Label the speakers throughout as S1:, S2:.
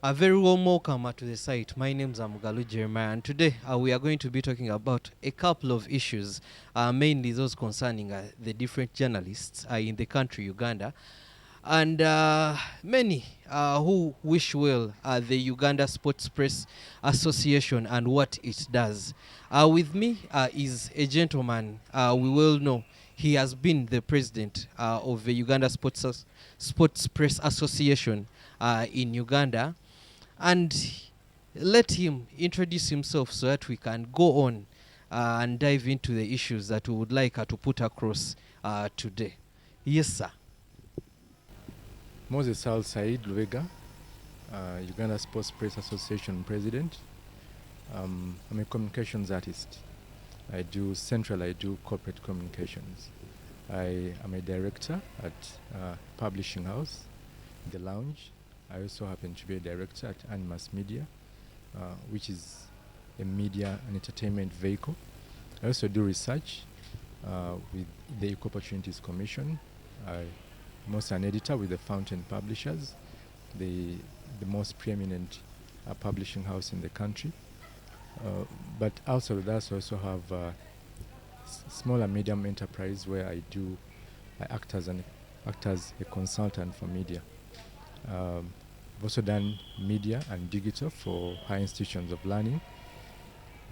S1: A very warm welcome to the site. My name is Mugalu Jeremiah, and today we are going to be talking about a couple of issues, mainly those concerning the different journalists in the country, Uganda, and many who wish well the Uganda Sports Press Association and what it does. With me is a gentleman we will know. He has been the president of the Uganda Sports Press Association in Uganda, and let him introduce himself so that we can go on and dive into the issues that we would like to put across today. Yes, sir.
S2: Moses Al Said Lubega, Uganda Sports Press Association president. I'm a communications artist. I do corporate communications. I am a director at publishing house, The Lounge. I also happen to be a director at Animas Media, which is a media and entertainment vehicle. I also do research with the Equal Opportunities Commission. I'm also an editor with the Fountain Publishers, the most preeminent publishing house in the country. But also with us, I also have a small and medium enterprise where I act as a consultant for media. I've also done media and digital for high institutions of learning.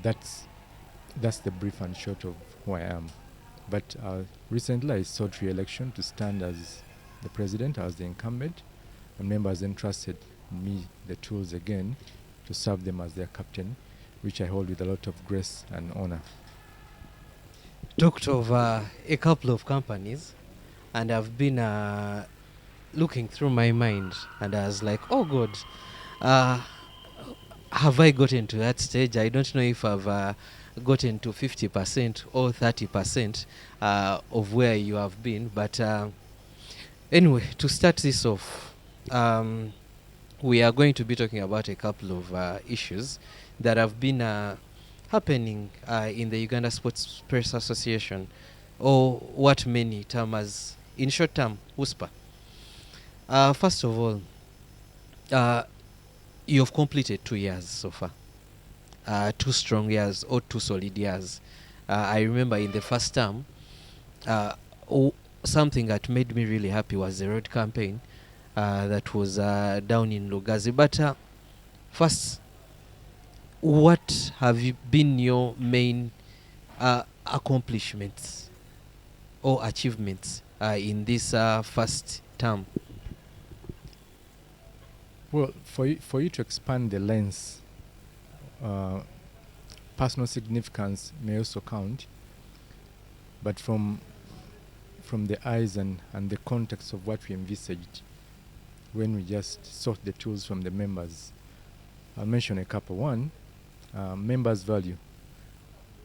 S2: That's the brief and short of who I am. But recently I sought re-election to stand as the president, as the incumbent, and members entrusted me the tools again to serve them as their captain, which I hold with a lot of grace and honor.
S1: Talked of a couple of companies, and I've been looking through my mind, and I was like, oh God, have I gotten to that stage? I don't know if I've gotten to 50% or 30% of where you have been, but anyway, to start this off, we are going to be talking about a couple of issues that have been happening in the Uganda Sports Press Association, or what many term as, in short term, USPA. First of all, you've completed 2 years so far. 2 strong years or 2 solid years. I remember in the first term, something that made me really happy was the road campaign that was down in Lugazi. But first, what have been your main accomplishments or achievements in this first term?
S2: Well, for you to expand the lens, personal significance may also count, but from the eyes and the context of what we envisaged when we just sought the tools from the members, I'll mention a couple. One, members' value.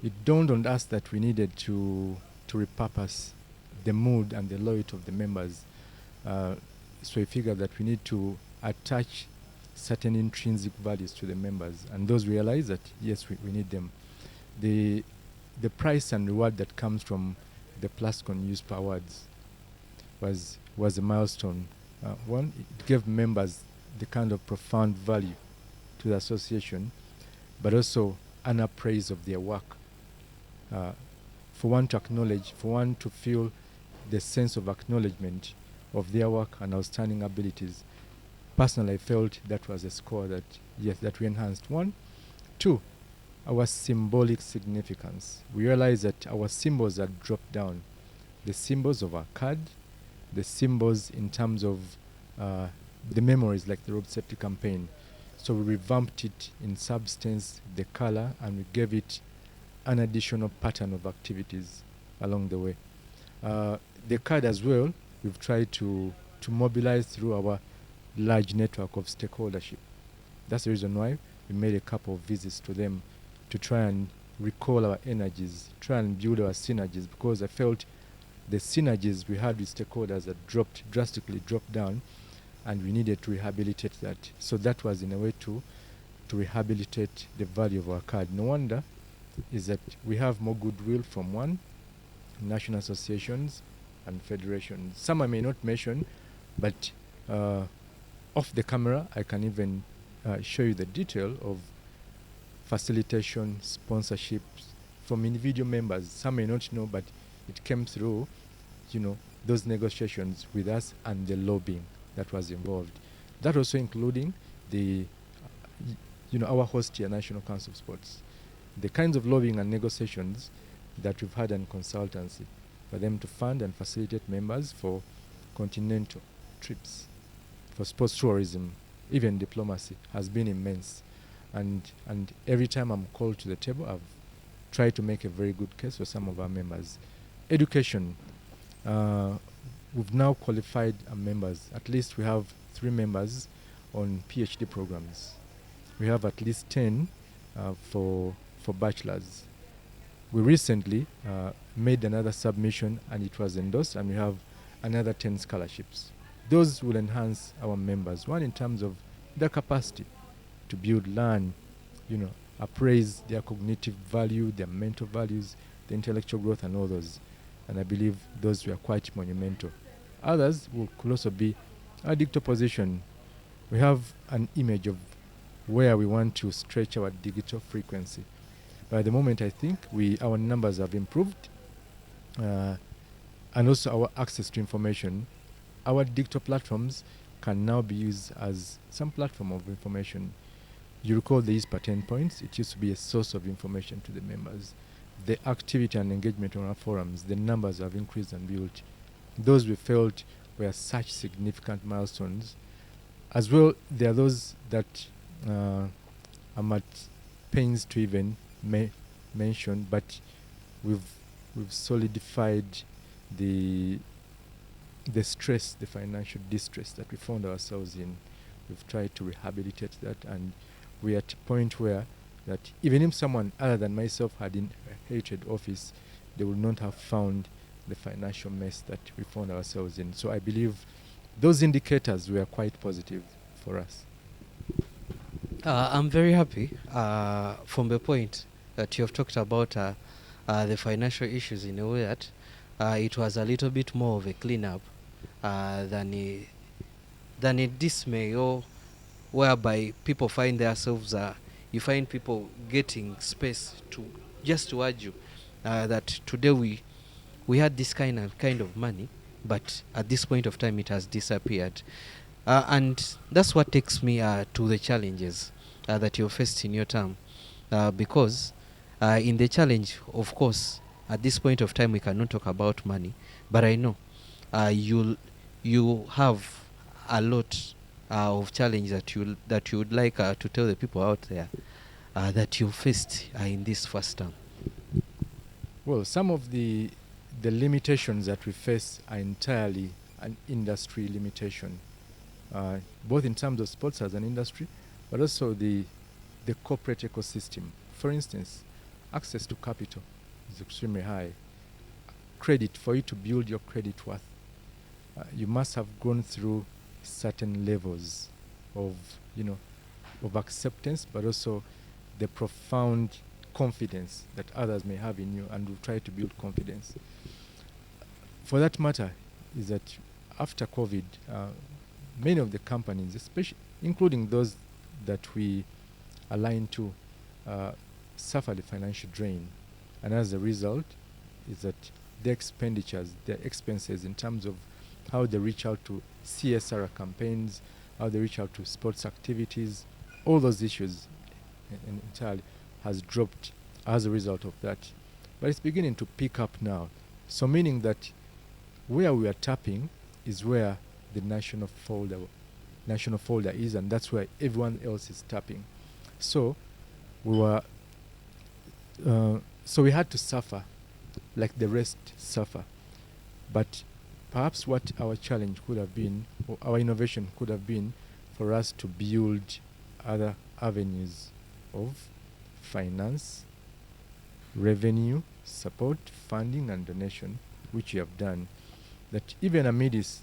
S2: It dawned on us that we needed to repurpose the mood and the loyalty of the members. So we figured that we need to attach certain intrinsic values to the members, and those realize that yes, we need them. The price and reward that comes from the Plascon USPA Awards was a milestone. One, it gave members the kind of profound value to the association, but also an appraise of their work. For one to feel the sense of acknowledgement of their work and outstanding abilities. Personally, I felt that was a score that we enhanced. 1, 2, our symbolic significance. We realized that our symbols had dropped down. The symbols of our card, the symbols in terms of the memories, like the road safety campaign. So we revamped it in substance, the color, and we gave it an additional pattern of activities along the way. The card as well, we've tried to mobilize through our large network of stakeholdership. That's the reason why we made a couple of visits to them to try and recall our energies, try and build our synergies, because I felt the synergies we had with stakeholders had drastically dropped down, and we needed to rehabilitate that. So that was in a way to rehabilitate the value of our card. No wonder is that we have more goodwill from national associations and federations. Some I may not mention, but off the camera I can even show you the detail of facilitation, sponsorships from individual members. Some may not know, but it came through, those negotiations with us and the lobbying that was involved. That also including the, our host here, National Council of Sports. The kinds of lobbying and negotiations that we've had in consultancy for them to fund and facilitate members for continental trips, for sports tourism, even diplomacy has been immense. And every time I'm called to the table, I've tried to make a very good case for some of our members. Education, we've now qualified our members. At least we have 3 members on PhD programs. We have at least 10 for bachelors. We recently made another submission and it was endorsed, and we have another 10 scholarships. Those will enhance our members, one in terms of their capacity to build, learn, appraise their cognitive value, their mental values, the intellectual growth and all those. And I believe those were quite monumental. Others could also be our digital position. We have an image of where we want to stretch our digital frequency. By the moment, I think our numbers have improved, and also our access to information. Our digital platforms can now be used as some platform of information. You recall the USPA 10 points. It used to be a source of information to the members. The activity and engagement on our forums, the numbers have increased and built. Those we felt were such significant milestones. As well, there are those that I'm at pains to even mention, but we've solidified the stress, the financial distress that we found ourselves in. We've tried to rehabilitate that, and we're at a point where that even if someone other than myself had inherited office, they would not have found the financial mess that we found ourselves in. So I believe those indicators were quite positive for us.
S1: I'm very happy from the point that you have talked about the financial issues, in a way that it was a little bit more of a cleanup than a dismay, or whereby people find themselves, you find people getting space to argue that today we had this kind of money, but at this point of time it has disappeared. And that's what takes me to the challenges that you faced in your term, because in the challenge, of course, at this point of time we cannot talk about money, but I know you have a lot of challenge that you would like to tell the people out there that you faced in this first term.
S2: Well, some of the limitations that we face are entirely an industry limitation, both in terms of sports as an industry, but also the corporate ecosystem. For instance, access to capital is extremely high. Credit, for you to build your credit worth, you must have gone through certain levels of acceptance, but also the profound confidence that others may have in you, and will try to build confidence. For that matter, is that after COVID, many of the companies, especially including those that we align to, suffered a financial drain, and as a result, is that their expenditures, their expenses in terms of how they reach out to CSR campaigns, how they reach out to sports activities, all those issues entirely has dropped as a result of that. But it's beginning to pick up now. So meaning that where we are tapping is where the national folder is, and that's where everyone else is tapping. So we were, so we had to suffer like the rest suffer. But perhaps what our challenge could have been, or our innovation could have been, for us to build other avenues of finance, revenue, support, funding, and donation, which we have done. That even amidst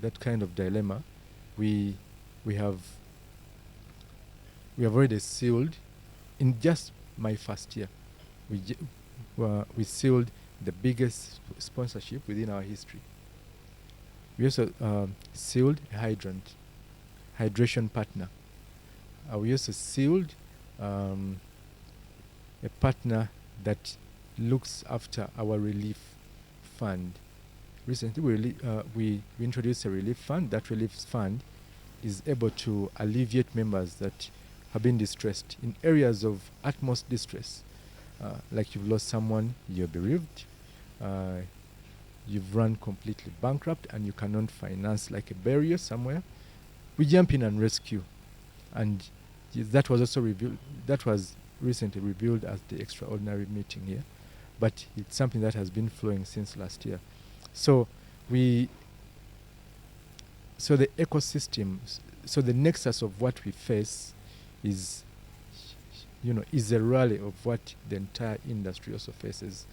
S2: that kind of dilemma, we have already sealed, in just my first year, we sealed the biggest sponsorship within our history. We also sealed a hydration partner. we also sealed a partner that looks after our relief fund. Recently, we introduced a relief fund. That relief fund is able to alleviate members that have been distressed in areas of utmost distress, like you've lost someone, you're bereaved, you've run completely bankrupt, and you cannot finance like a burial somewhere. We jump in and rescue, and that was also revealed. That was recently revealed at the extraordinary meeting here, but it's something that has been flowing since last year. So the ecosystem, so the nexus of what we face is, is a rally of what the entire industry also faces.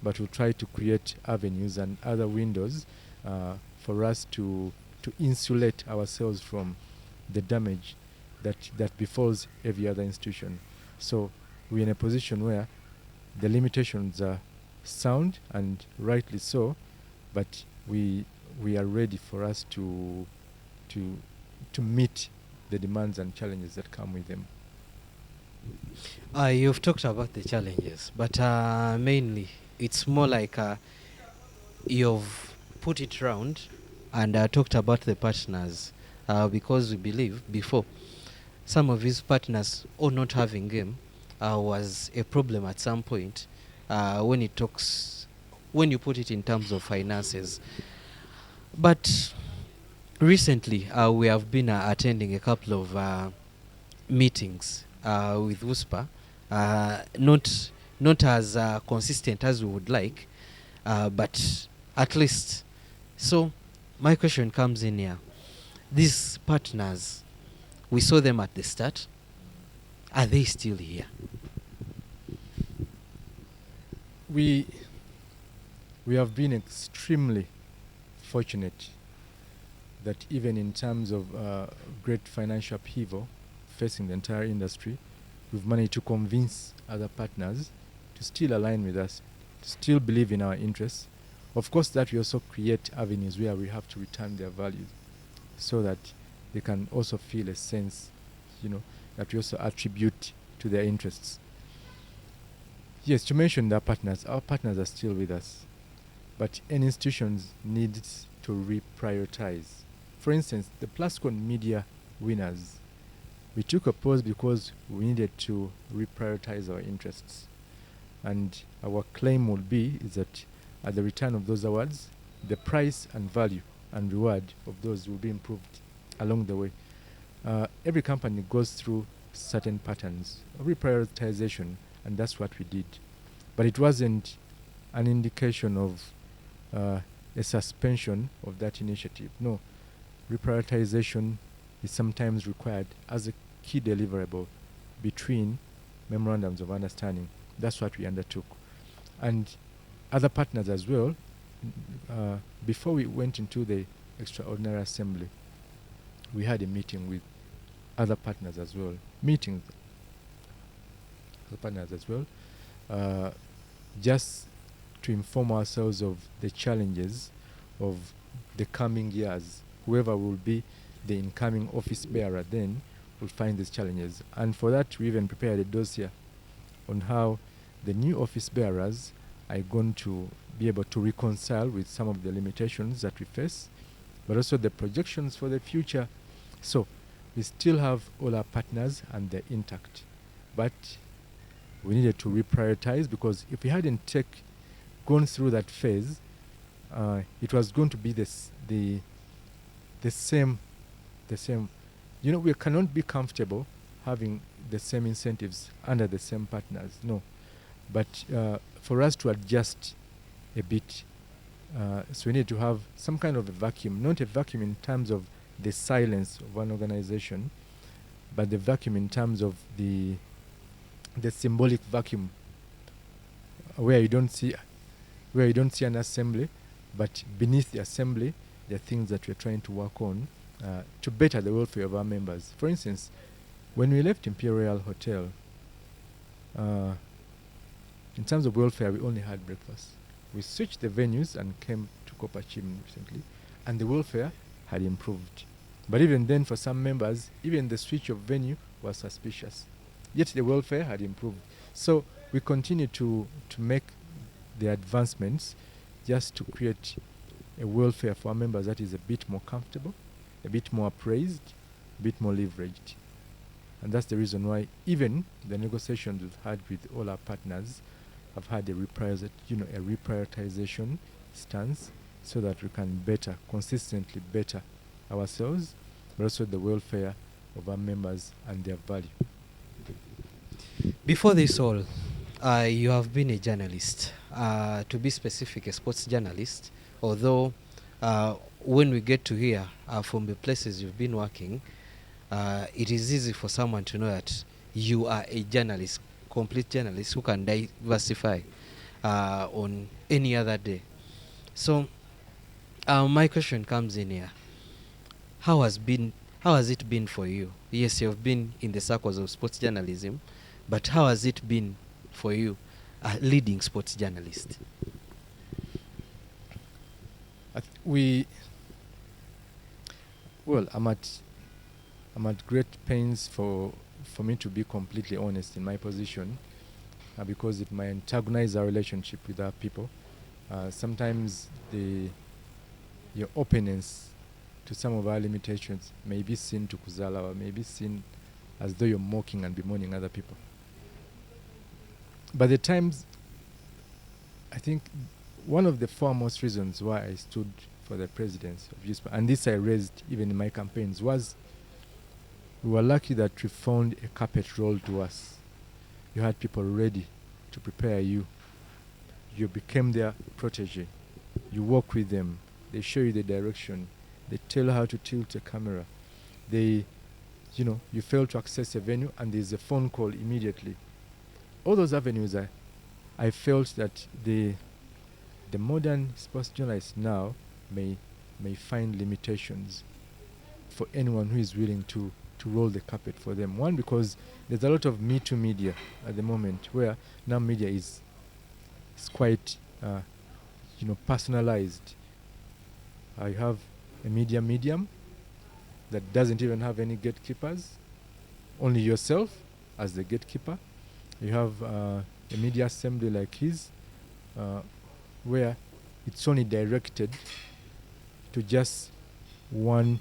S2: But we'll try to create avenues and other windows for us to insulate ourselves from the damage that befalls every other institution. So we're in a position where the limitations are sound, and rightly so, but we are ready for us to meet the demands and challenges that come with them.
S1: You've talked about the challenges, but mainly it's more like you've put it round and talked about the partners, because we believe before some of these partners or not having them was a problem at some point when you put it in terms of finances. But recently we have been attending a couple of meetings with USPA, not as consistent as we would like, but at least. So my question comes in here. These partners, we saw them at the start. Are they still here?
S2: We have been extremely fortunate that even in terms of great financial upheaval facing the entire industry, we've managed to convince other partners to still align with us, to still believe in our interests. Of course, that we also create avenues where we have to return their values so that they can also feel a sense, that we also attribute to their interests. Yes, you mentioned our partners are still with us, but any institutions need to reprioritize. For instance, the Plascon media winners, we took a pause because we needed to reprioritize our interests. And our claim will be is that at the return of those awards, the price and value and reward of those will be improved along the way. Every company goes through certain patterns of reprioritization, and that's what we did. But it wasn't an indication of a suspension of that initiative. No, reprioritization is sometimes required as a key deliverable between memorandums of understanding. That's what we undertook. And other partners as well, before we went into the extraordinary assembly, we had a meeting with other partners as well, just to inform ourselves of the challenges of the coming years. Whoever will be the incoming office bearer then will find these challenges. And for that, we even prepared a dossier on how the new office bearers are going to be able to reconcile with some of the limitations that we face, but also the projections for the future. So we still have all our partners and they're intact, but we needed to reprioritize, because if we hadn't gone through that phase, it was going to be the same. We cannot be comfortable having the same incentives under the same partners. No, but for us to adjust a bit, so we need to have some kind of a vacuum, not a vacuum in terms of the silence of one organization, but the vacuum in terms of the symbolic vacuum, where you don't see an assembly, but beneath the assembly there are things that we're trying to work on to better the welfare of our members. For instance, when we left Imperial Hotel, in terms of welfare, we only had breakfast. We switched the venues and came to Copper Chim recently, and the welfare had improved. But even then, for some members, even the switch of venue was suspicious. Yet the welfare had improved. So we continue to make the advancements just to create a welfare for our members that is a bit more comfortable, a bit more appraised, a bit more leveraged. And that's the reason why even the negotiations we've had with all our partners have had a reprioritization stance so that we can consistently better ourselves, but also the welfare of our members and their value.
S1: Before this all, you have been a journalist, to be specific, a sports journalist, although when we get to hear from the places you've been working, it is easy for someone to know that you are a journalist, complete journalist who can diversify on any other day. So my question comes in here. How has it been for you? Yes, you've been in the circles of sports journalism, but how has it been for you, a leading sports journalist?
S2: I'm at great pains for me to be completely honest in my position, because it might antagonize our relationship with our people. Sometimes your openness to some of our limitations may be seen to kuzala, or may be seen as though you're mocking and bemoaning other people. But the times, I think one of the foremost reasons why I stood for the presidency of USPA, and this I raised even in my campaigns, was we were lucky that we found a carpet rolled to us. You had people ready to prepare you. You became their protege. You work with them. They show you the direction. They tell you how to tilt a camera. You fail to access a venue and there's a phone call immediately. All those avenues, I felt that the modern sports journalist now may find limitations for anyone who is willing to roll the carpet for them. One, because there's a lot of Me Too media at the moment, where now media is quite personalized. I have a media medium that doesn't even have any gatekeepers, only yourself as the gatekeeper. You have a media assembly like his, where it's only directed to just one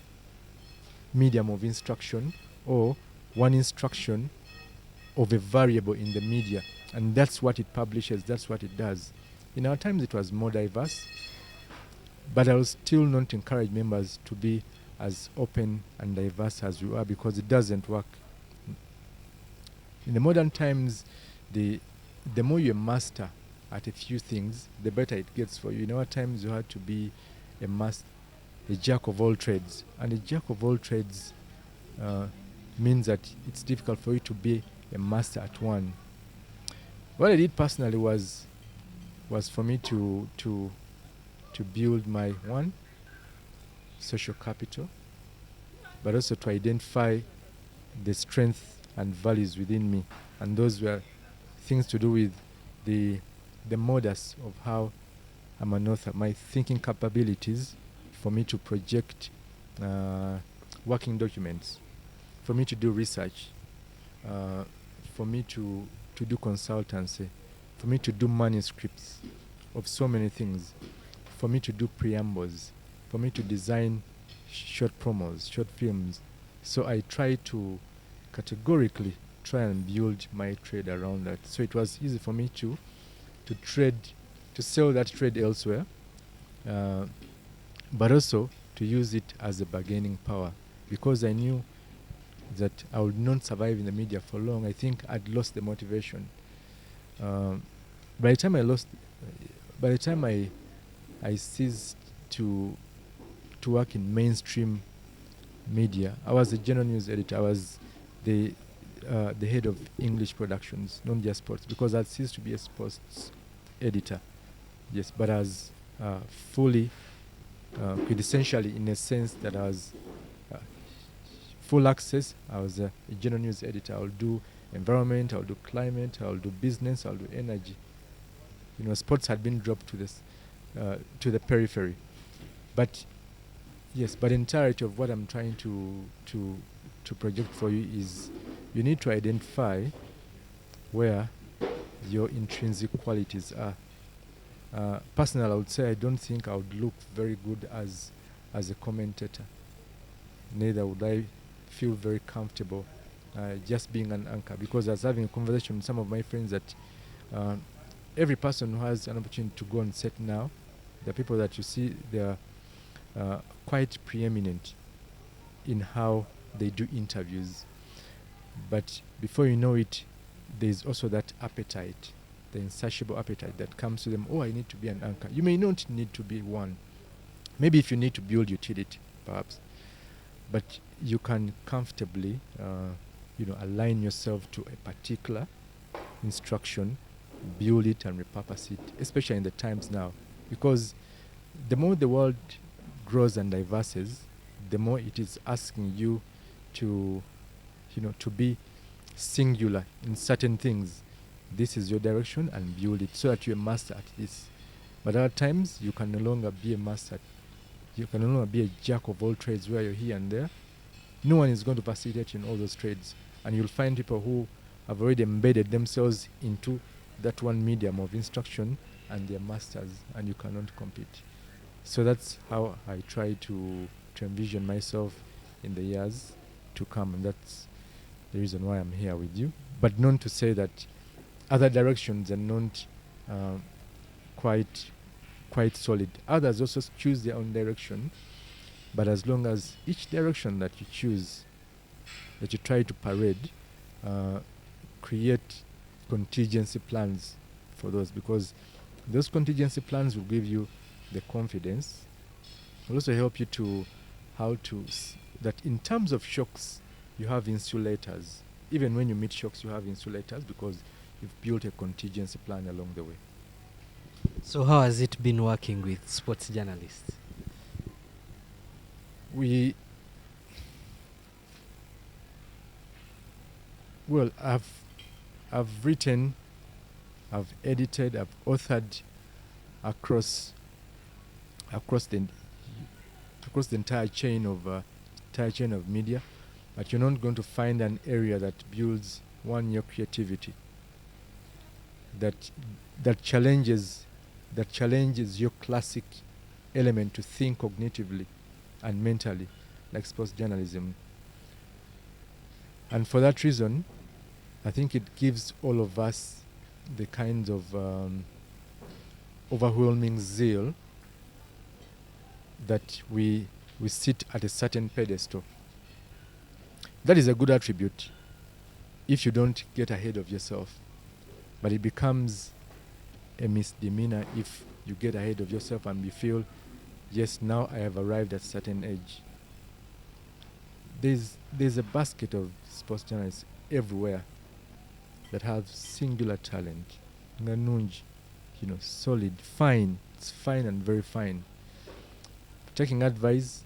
S2: medium of instruction, or one instruction of a variable in the media, and that's what it publishes, that's what it does. In our times it was more diverse, but I will still not encourage members to be as open and diverse as we are, because it doesn't work. In the modern times, the more you master at a few things, the better it gets for you. In our times, you had to be a jack of all trades, and a jack of all trades means that it's difficult for you to be a master at one. What I did personally was for me to build my social capital, but also to identify the strengths and values within me, and those were things to do with the modus of how I'm an author, my thinking capabilities, for me to project working documents, for me to do research, for me to do consultancy, for me to do manuscripts of so many things, for me to do preambles, for me to design short promos, short films. So I try to categorically try and build my trade around that. So it was easy for me to trade, to sell that trade elsewhere, but also to use it as a bargaining power, because I knew that I would not survive in the media for long. I think I'd lost the motivation. By the time I ceased to work in mainstream media, I was a general news editor. I was the head of English productions, not just sports, because I'd ceased to be a sports editor. Yes, but as fully, quintessentially, in a sense that I was full access. I was a general news editor. I'll do environment, I'll do climate, I'll do business, I'll do energy. Sports had been dropped to the periphery. But Yes, but entirety of what I'm trying to project for you is you need to identify where your intrinsic qualities are. Personally, I would say I don't think I would look very good as a commentator. Neither would I feel very comfortable just being an anchor, because I was having a conversation with some of my friends that uh, every person who has an opportunity to go on set now, the people that you see, they are quite preeminent in how they do interviews. But before you know it, there's also that appetite, the insatiable appetite that comes to them. Oh, I need to be an anchor. You may not need to be one. Maybe if you need to build utility, perhaps, but you can comfortably, align yourself to a particular instruction, build it and repurpose it, especially in the times now, because the more the world grows and diverses, the more it is asking you to, to be singular in certain things. This is your direction, and build it so that you're a master at this. But at times, you can no longer be a master. You can no longer be a jack of all trades where you're here and there. No one is going to facilitate in all those trades. And you'll find people who have already embedded themselves into that one medium of instruction, and they're masters, and you cannot compete. So that's how I try to envision myself in the years to come, and that's the reason why I'm here with you. But not to say that other directions are not quite solid. Others also choose their own direction, but as long as each direction that you choose, that you try to parade, create contingency plans for those, because those contingency plans will give you the confidence. Will also help you to that in terms of shocks, you have insulators. Even when you meet shocks, you have insulators because you've built a contingency plan along the way.
S3: So how has it been working with sports journalists?
S2: I've written, I've edited, I've authored across the entire chain of media, but you're not going to find an area that builds your creativity, that challenges your classic element to think cognitively and mentally, like sports journalism. And for that reason, I think it gives all of us the kinds of overwhelming zeal that we sit at a certain pedestal. That is a good attribute if you don't get ahead of yourself, but it becomes a misdemeanor if you get ahead of yourself and you feel, yes, now I have arrived at a certain age. There's a basket of sports journalists everywhere that have singular talent, nganunji, solid, fine. It's fine and very fine. Taking advice,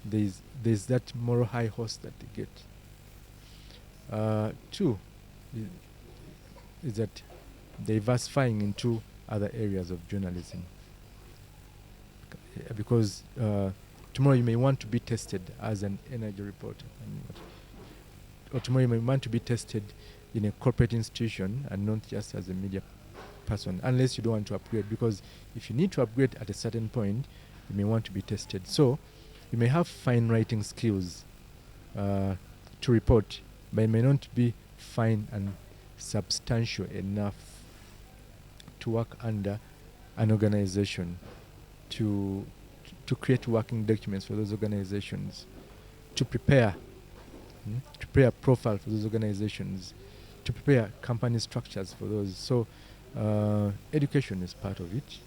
S2: there's that moral high horse that they get. Two is that diversifying into other areas of journalism, because tomorrow you may want to be tested as an energy reporter, or tomorrow you may want to be tested in a corporate institution and not just as a media person, unless you don't want to upgrade, because if you need to upgrade at a certain point, you may want to be tested. So you may have fine writing skills to report, but it may not be fine and substantial enough to work under an organization, to create working documents for those organizations, to prepare a profile for those organizations, to prepare company structures for those. So education is part of it.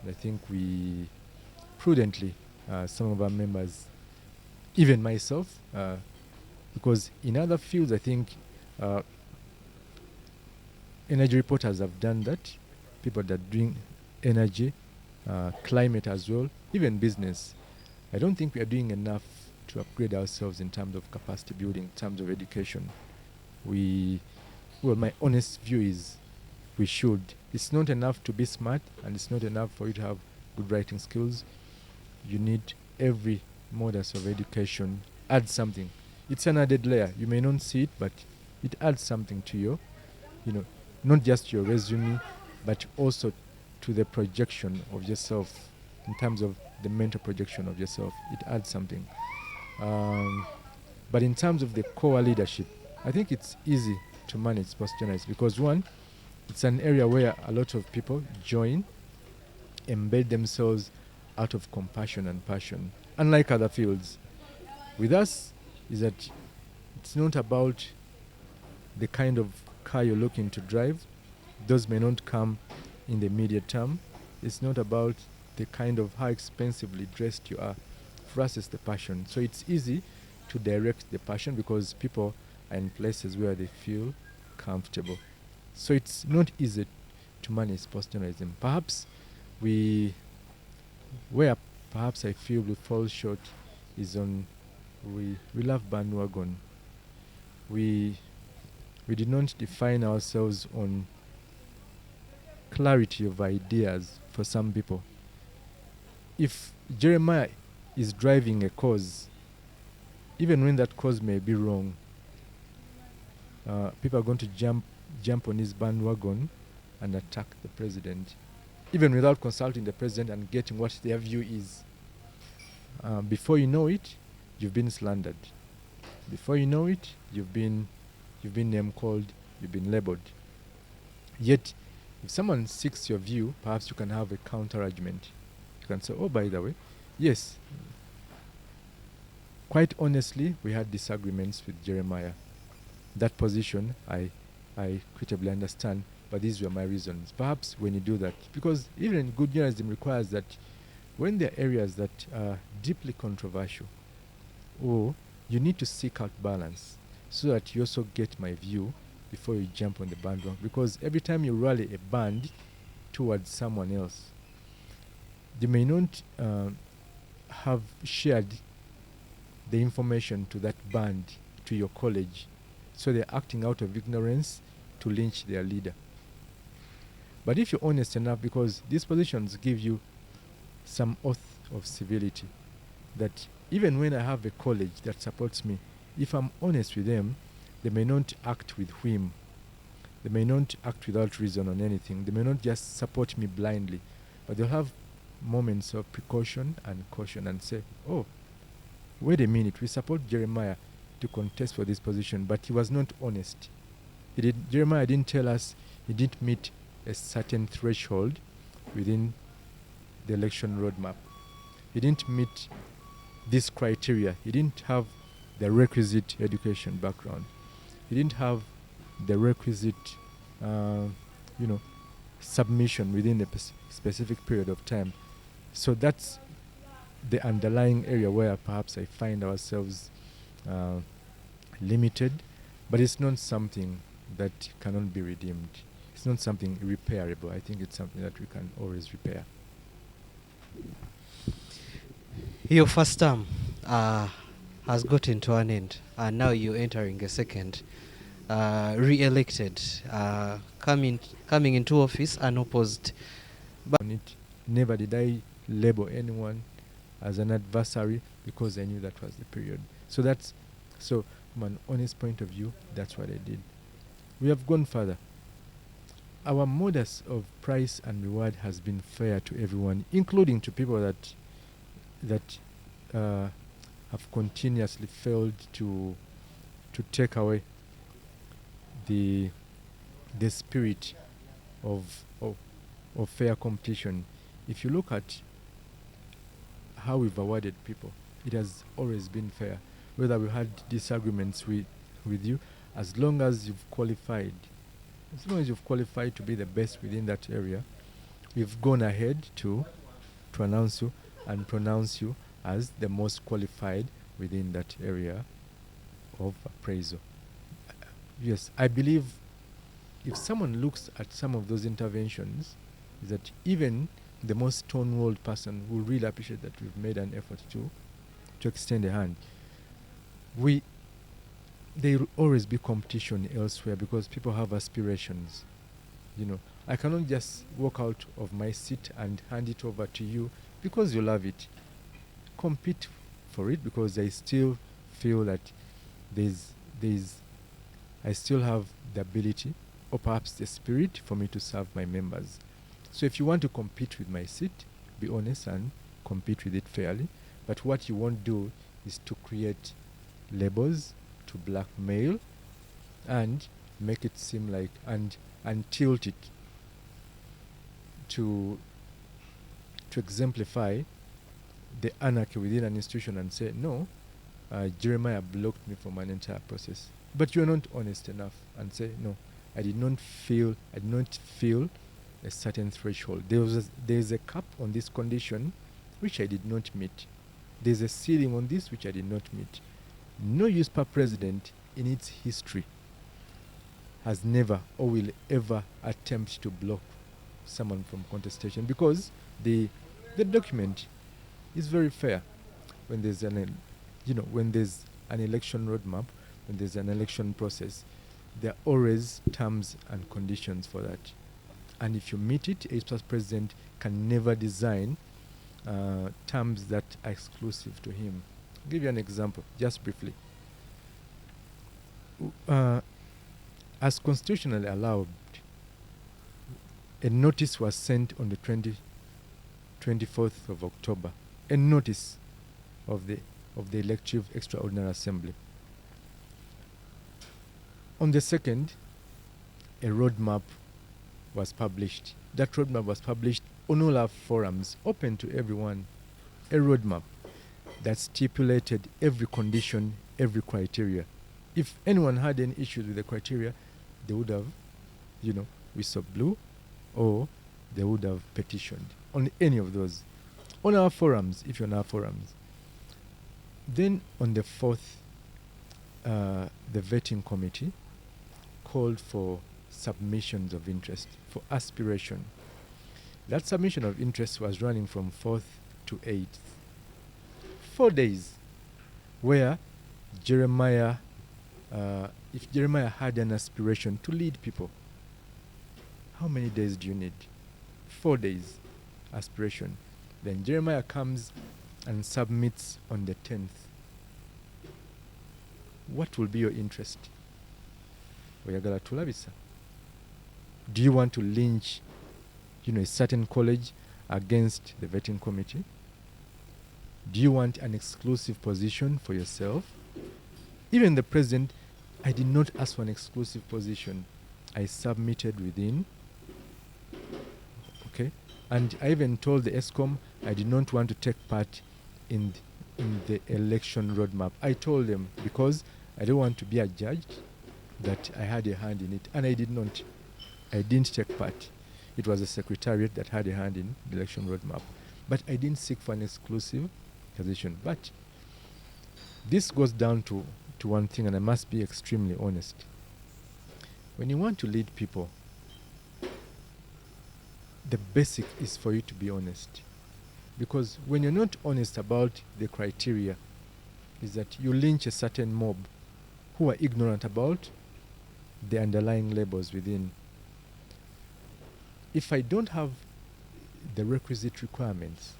S2: And I think we prudently, some of our members, even myself, because in other fields I think energy reporters have done that, people that are doing energy, climate as well, even business. I don't think we are doing enough to upgrade ourselves in terms of capacity building, in terms of education. My honest view is we should. It's not enough to be smart, and it's not enough for you to have good writing skills. You need every modus of education adds something. It's an added layer. You may not see it, but it adds something to your, not just your resume, but also to the projection of yourself in terms of the mental projection of yourself. It adds something. But in terms of the core leadership, I think it's easy to manage sports journalists because one, it's an area where a lot of people join, embed themselves out of compassion and passion. Unlike other fields, with us is that it's not about the kind of car you're looking to drive. Those may not come in the immediate term. It's not about the kind of how expensively dressed you are. For us, it's the passion. So it's easy to direct the passion because people are in places where they feel comfortable. So it's not easy to manage sports journalism. Perhaps where perhaps I feel we fall short is on we love bandwagon. We did not define ourselves on clarity of ideas for some people. If Jeremiah is driving a cause, even when that cause may be wrong, people are going to jump on his bandwagon and attack the president, even without consulting the president and getting what their view is. Before you know it, you've been slandered. Before you know it, you've been name called, you've been labeled. Yet, if someone seeks your view, perhaps you can have a counter argument. You can say, oh, by the way, yes, quite honestly, we had disagreements with Jeremiah. That position, I critically understand, but these were my reasons. Perhaps when you do that, because even good journalism requires that when there are areas that are deeply controversial, or you need to seek out balance so that you also get my view before you jump on the bandwagon. Because every time you rally a band towards someone else, they may not have shared the information to that band, to your college. So they're acting out of ignorance to lynch their leader. But if you're honest enough, because these positions give you some oath of civility, that even when I have a college that supports me, if I'm honest with them, they may not act with whim. They may not act without reason on anything. They may not just support me blindly, but they'll have moments of precaution and caution and say, oh, wait a minute, we support Jeremiah to contest for this position, but he was not honest. Jeremiah didn't tell us he didn't meet a certain threshold within the election roadmap. He didn't meet this criteria. He didn't have the requisite education background. He didn't have the requisite, submission within a specific period of time. So that's the underlying area where perhaps I find ourselves limited, but it's not something that cannot be redeemed. It's not something irreparable. I think it's something that we can always repair.
S3: Your first term has gotten to an end, and now you're entering a second, re-elected, coming into office unopposed.
S2: But on it, never did I label anyone as an adversary because I knew that was the period. So from an honest point of view, that's what I did. We have gone further. Our modus of price and reward has been fair to everyone, including to people that have continuously failed to take away the spirit of fair competition. If you look at how we've awarded people, it has always been fair. Whether we had disagreements with you, as long as you've qualified to be the best within that area, we've gone ahead to announce you and pronounce you as the most qualified within that area of appraisal. Yes, I believe if someone looks at some of those interventions, that even the most stone-walled person will really appreciate that we've made an effort to extend a hand. There will always be competition elsewhere because people have aspirations. I cannot just walk out of my seat and hand it over to you because you love it. compete for it because I still feel that there's I still have the ability or perhaps the spirit for me to serve my members. So if you want to compete with my seat, be honest and compete with it fairly. But what you won't do is to create labels, to blackmail, and make it seem like and tilt it to exemplify the anarchy within an institution and say, no, Jeremiah blocked me from an entire process. But you're not honest enough and say, no, I did not feel a certain threshold. There's a cap on this condition which I did not meet. There's a ceiling on this which I did not meet. No USPA president in its history has never or will ever attempt to block someone from contestation because the document is very fair. When there's when there's an election roadmap, when there's an election process, there are always terms and conditions for that. And if you meet it, a USPA president can never design terms that are exclusive to him. I'll give you an example, just briefly. As constitutionally allowed, a notice was sent on the 24th of October, a notice of the elective extraordinary assembly. On the 2nd, a roadmap was published. That roadmap was published on all our forums, open to everyone. A roadmap that stipulated every condition, every criteria. If anyone had any issues with the criteria, they would have, whistle blew, or they would have petitioned on any of those. On our forums, if you're on our forums. Then on the 4th, the vetting committee called for submissions of interest, for aspiration. That submission of interest was running from 4th to 8th. 4 days where Jeremiah, if Jeremiah had an aspiration to lead people, how many days do you need? 4 days aspiration. Then Jeremiah comes and submits on the 10th. What will be your interest? Oyagala tulabisa. Do you want to lynch, a certain college against the vetting committee? Do you want an exclusive position for yourself? Even the president, I did not ask for an exclusive position. I submitted within. Okay? And I even told the ESCOM I did not want to take part in the election roadmap. I told them because I don't want to be adjudged that I had a hand in it. And I did not. I didn't take part. It was the secretariat that had a hand in the election roadmap. But I didn't seek for an exclusive position. But this goes down to one thing, and I must be extremely honest. When you want to lead people, the basic is for you to be honest. Because when you're not honest about the criteria, is that you lynch a certain mob who are ignorant about the underlying labels within. If I don't have the requisite requirements,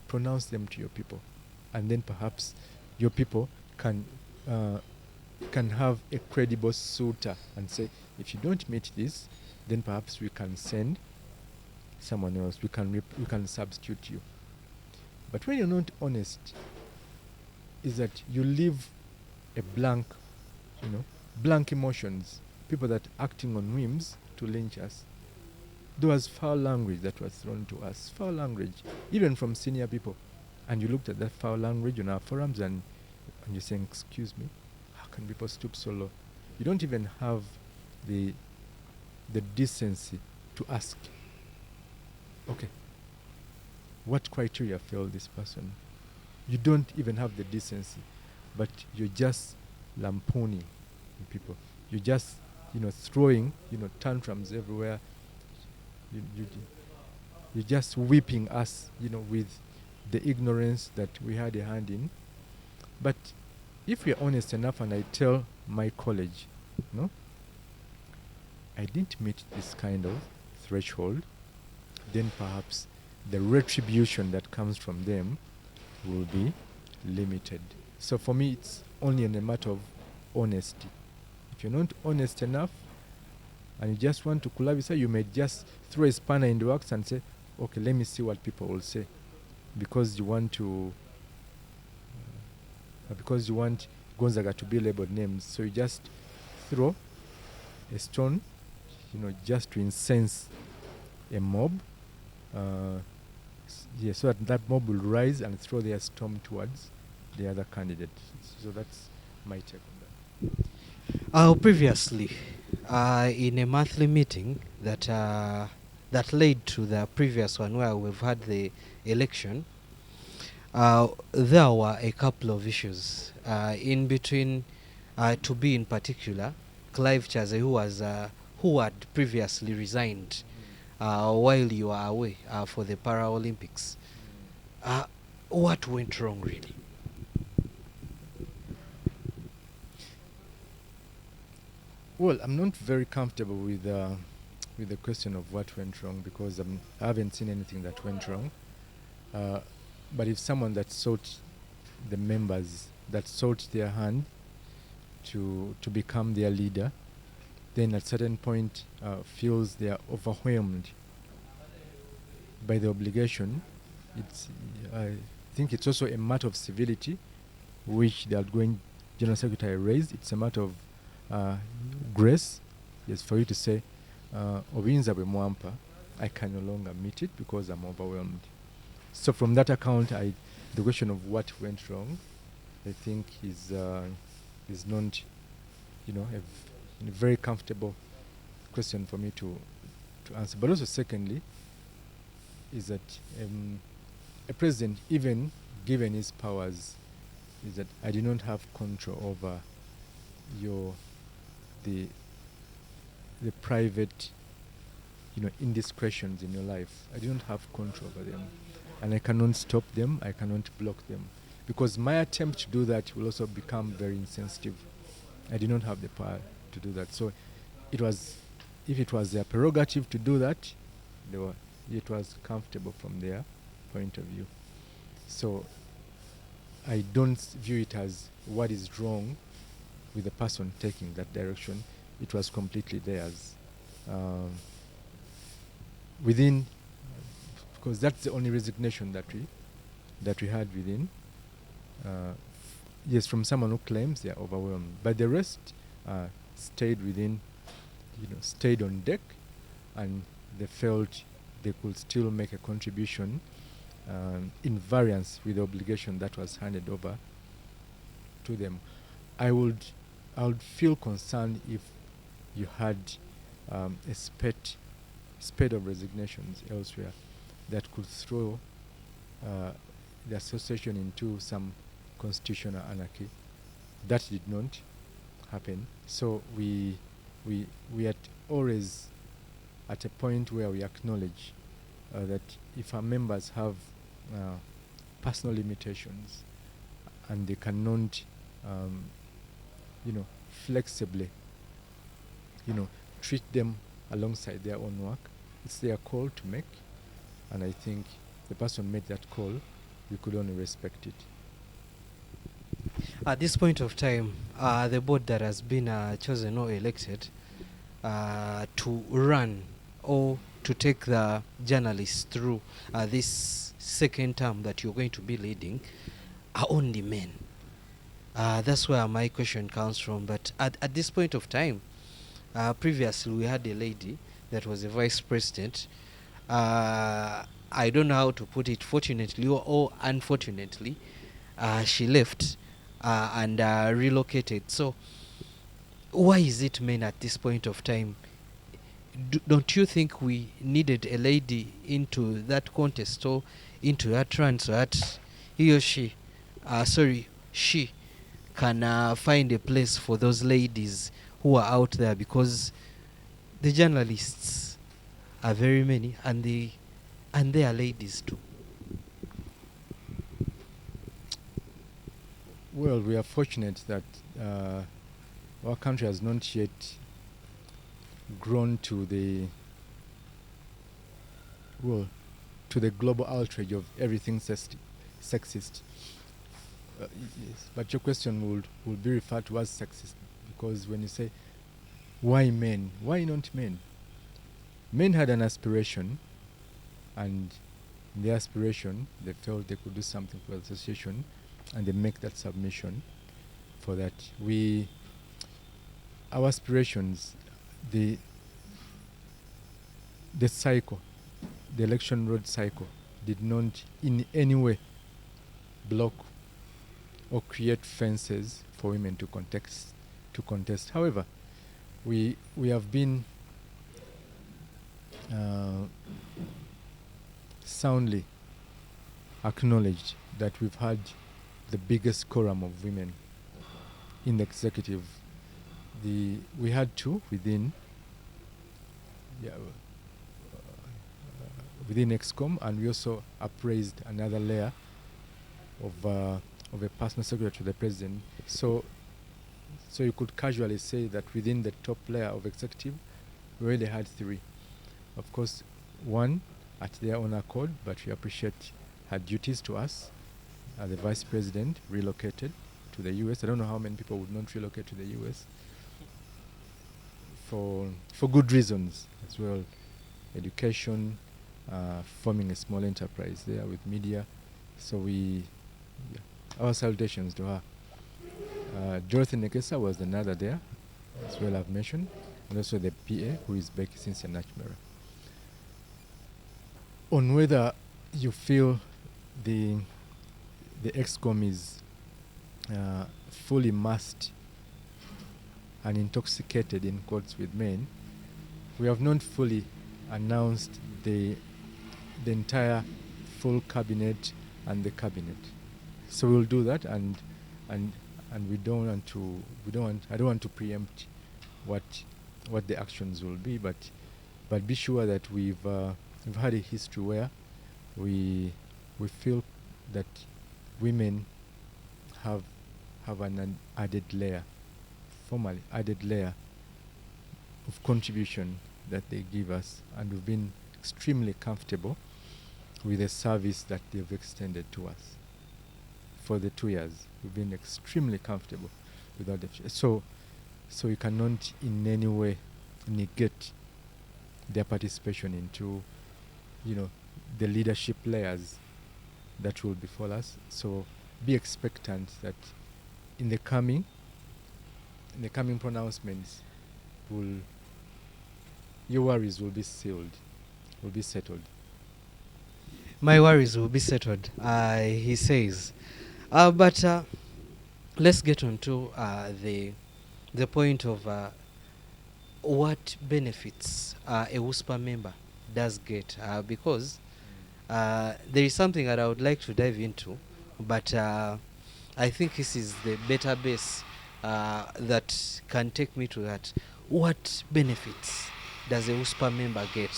S2: pronounce them to your people. And then perhaps your people can have a credible suitor and say, if you don't meet this, then perhaps we can send someone else. We can substitute you. But when you're not honest, is that you leave a blank, blank emotions. People that acting on whims to lynch us. There was foul language that was thrown to us. Foul language, even from senior people. And you looked at that foul language on our forums and you're saying, excuse me, how can people stoop so low? You don't even have the decency to ask, okay, what criteria failed this person? You don't even have the decency, but you're just lampooning people. You're just, throwing, tantrums everywhere. You're just whipping us, with the ignorance that we had a hand in. But if we're honest enough and I tell my college, I didn't meet this kind of threshold, then perhaps the retribution that comes from them will be limited. So for me, it's only in a matter of honesty. If you're not honest enough and you just want to collaborate, you may just throw a spanner in the works and say, okay, let me see what people will say, because you want Gonzaga to be labeled names. So you just throw a stone, just to incense a mob. So that mob will rise and throw their storm towards the other candidate. So that's my take on that.
S3: Previously, in a monthly meeting that led to the previous one where we've had the election, there were a couple of issues in between. To be in particular, Clive Chaze, who had previously resigned while you were away for the Paralympics. What went wrong, really?
S2: Well, I'm not very comfortable with the question of what went wrong, because I haven't seen anything that went wrong. But if someone that sought the members, that sought their hand to become their leader, then at a certain point feels they are overwhelmed by the obligation, I think it's also a matter of civility, which the outgoing General Secretary raised. It's a matter of grace, yes, for you to say, Obinza bwe mwampa, I can no longer meet it because I'm overwhelmed. So from that account, the question of what went wrong, I think is not, a very comfortable question for me to answer. But also, secondly, is that a president, even given his powers, is that I do not have control over the private, indiscretions in your life. I do not have control over them, and I cannot stop them. I cannot block them, because my attempt to do that will also become very insensitive. I do not have the power to do that. So if it was their prerogative to do that, it was comfortable from their point of view. So I don't view it as what is wrong with the person taking that direction. It was completely theirs. Because that's the only resignation that we had within. Yes, from someone who claims they are overwhelmed, but the rest stayed within, stayed on deck, and they felt they could still make a contribution in variance with the obligation that was handed over to them. I would feel concerned if you had a spate of resignations elsewhere that could throw the association into some constitutional anarchy. That did not happen. So we are always at a point where we acknowledge that if our members have personal limitations and they cannot, flexibly, treat them alongside their own work, it's their call to make. And I think the person made that call, we could only respect it.
S3: At this point of time, the board that has been chosen or elected to run or to take the journalists through this second term that you're going to be leading are only men. That's where my question comes from. But at this point of time, previously we had a lady that was a vice president. I don't know how to put it, fortunately or unfortunately, she left and relocated. So why is it men at this point of time? Don't you think we needed a lady into that contest or into that run so that he or she, she can find a place for those ladies who are out there? Because the journalists are very many, and they are ladies too.
S2: Well, we are fortunate that our country has not yet grown to the to the global outrage of everything sexist. Yes, but your question will be referred to as sexist, because when you say why men, why not men? Men had an aspiration, and in their aspiration they felt they could do something for the association, and they make that submission for that. Our aspirations, the cycle, the election road cycle, did not in any way block or create fences for women to contest. However, we have been soundly acknowledged that we've had the biggest quorum of women in the executive. We had two within within EXCOM, and we also appraised another layer of a personal secretary to the president. So you could casually say that within the top layer of executive, we already had three. Of course, one at their own accord, but we appreciate her duties to us. The vice president relocated to the US. I don't know how many people would not relocate to the US for good reasons as well. Education, forming a small enterprise there with media. So our salutations to her. Dorothy Nekesa was another there, as well I've mentioned, and also the PA, who is Becky Cynthia Nachmera. On whether you feel the EXCOM is fully immersed and intoxicated, in quotes, with men, we have not fully announced the entire full cabinet and the cabinet. So we'll do that, and we don't want to. I don't want to preempt what the actions will be, but be sure that we've had a history where we feel that women have an added layer, formally added layer of contribution that they give us, and we've been extremely comfortable with the service that they've extended to us. For the 2 years, we've been extremely comfortable with that. So you cannot in any way negate their participation into, the leadership layers that will befall us. So be expectant that in the coming pronouncements, your worries will be sealed, will be settled.
S3: My worries will be settled, he says. But let's get on to the point of what benefits a USPA member does get, because there is something that I would like to dive into, but I think this is the better base that can take me to that. What benefits does a USPA member get?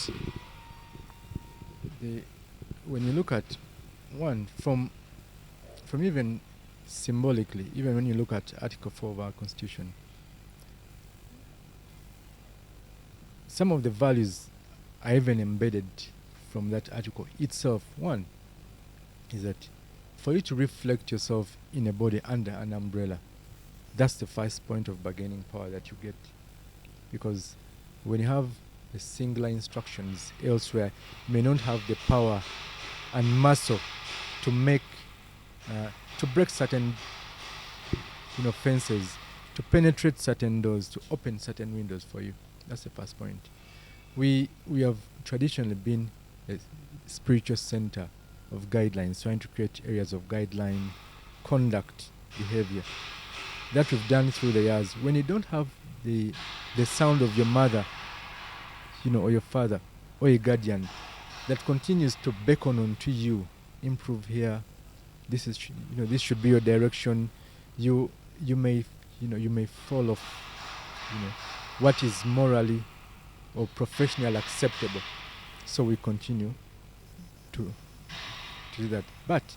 S2: When you look at one from even symbolically, even when you look at Article 4 of our Constitution, some of the values are even embedded from that article itself. One is that for you to reflect yourself in a body under an umbrella, that's the first point of bargaining power that you get. Because when you have the singular instructions elsewhere, you may not have the power and muscle to make to break certain fences, to penetrate certain doors, to open certain windows for you. That's the first point. We have traditionally been a spiritual center of guidelines, trying to create areas of guideline, conduct, behavior. That we've done through the years. When you don't have the sound of your mother, or your father, or your guardian, that continues to beckon on to you, improve here, this is this should be your direction, you may fall off what is morally or professionally acceptable. So we continue to do that. But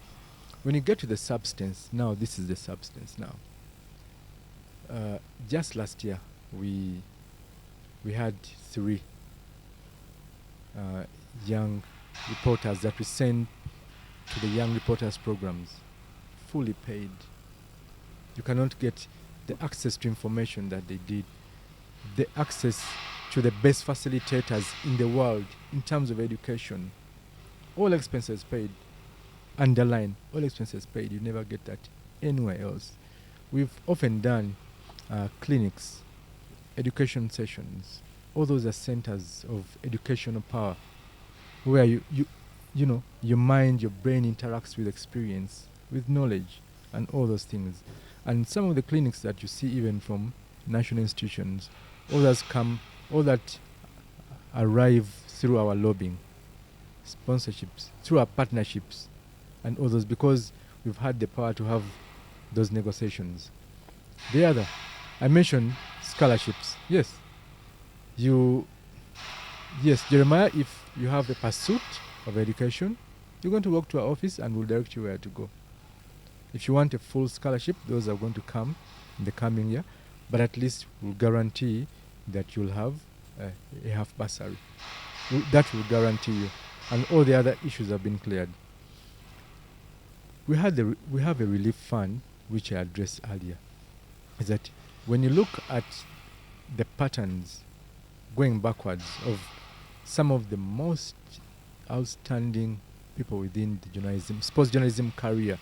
S2: when you get to the substance, now this is the substance now. Just last year we had 3 young reporters that we send to the young reporters programs, fully paid. You cannot get the access to information that they did, the access to the best facilitators in the world in terms of education. All expenses paid. Underline, all expenses paid. You never get that anywhere else. We've often done clinics, education sessions. All those are centers of educational power where you know, your mind, your brain interacts with experience, with knowledge, and all those things. And some of the clinics that you see even from national institutions, all that arrive through our lobbying, sponsorships, through our partnerships, and others, because we've had the power to have those negotiations. The other, I mentioned scholarships. Yes, Jeremiah, if you have a pursuit of education, you're going to walk to our office and we'll direct you where to go. If you want a full scholarship, those are going to come in the coming year, but at least we'll guarantee that you'll have a half bursary. That will guarantee you. And all the other issues have been cleared. We have a relief fund, which I addressed earlier. Is that when you look at the patterns going backwards of some of the most outstanding people within the journalism, sports journalism career,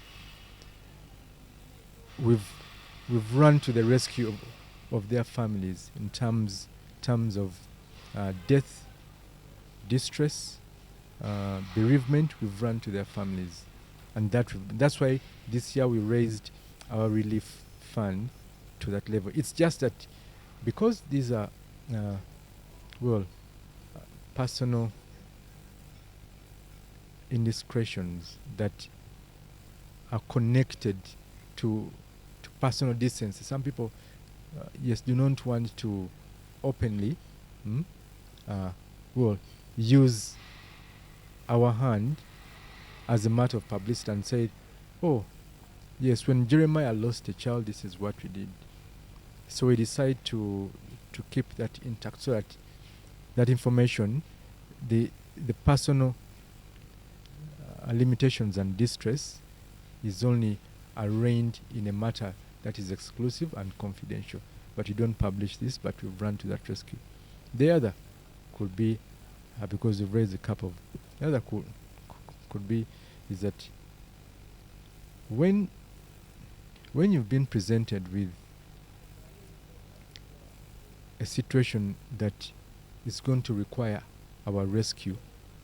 S2: we've run to the rescue of their families in terms of death, distress, bereavement. We've run to their families, and that's why this year we raised our relief fund to that level. It's just that because these are personal indiscretions that are connected to personal distance. Some people, do not want to openly use our hand as a matter of publicity and say, oh, yes, when Jeremiah lost a child, this is what we did. So we decide to keep that intact so that that information, the personal limitations and distress is only arraigned in a matter that is exclusive and confidential. But you don't publish this, but we've run to that rescue. The other could be, because you've raised a couple, the other could be is that when you've been presented with a situation that is going to require our rescue,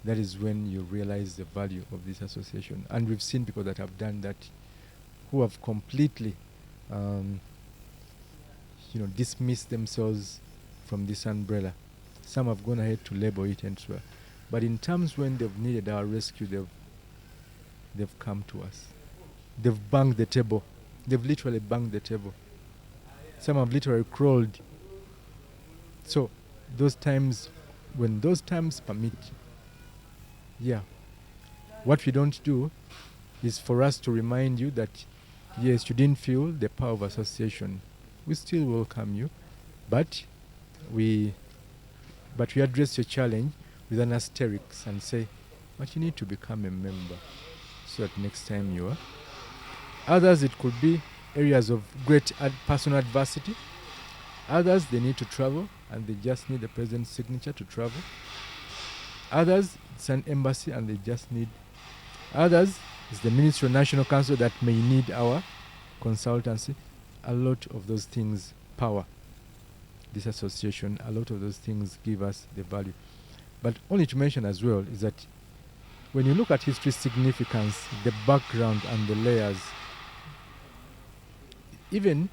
S2: that is when you realize the value of this association. And we've seen people that have done that, who have completely dismissed themselves from this umbrella. Some have gone ahead to label it and swear. But in times when they've needed our rescue, they've come to us. They've banged the table. They've literally banged the table. Some have literally crawled. So those times, when those times permit, what we don't do is for us to remind you that, yes, you didn't feel the power of association. We still welcome you, but we address your challenge with an asterisk and say, but you need to become a member so that next time you are. Others, it could be areas of great personal adversity. Others, they need to travel and they just need the president's signature to travel. Others, it's an embassy and they just need. Others, it's the Ministry of National Council that may need our consultancy. A lot of those things power this association. A lot of those things give us the value. But only to mention as well is that when you look at history's significance, the background and the layers, even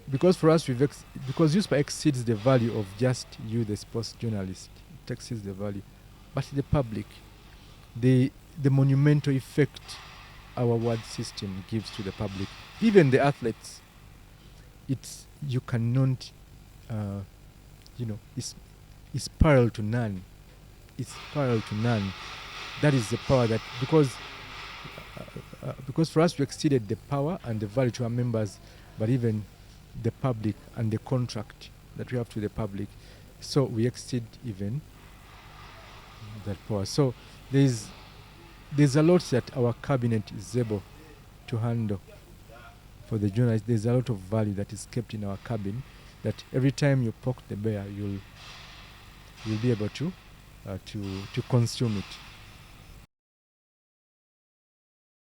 S2: because for us, because USPA exceeds the value of just you, the sports journalist, it exceeds the value. But the public, the monumental effect our word system gives to the public, even the athletes, you cannot, it's parallel to none. It's parallel to none. That is the power that, because for us we exceeded the power and the value to our members, but even the public and the contract that we have to the public. So we exceed even that power. So there's a lot that our cabinet is able to handle for the journalists. There's a lot of value that is kept in our cabin, that every time you poke the bear, you'll be able to consume it.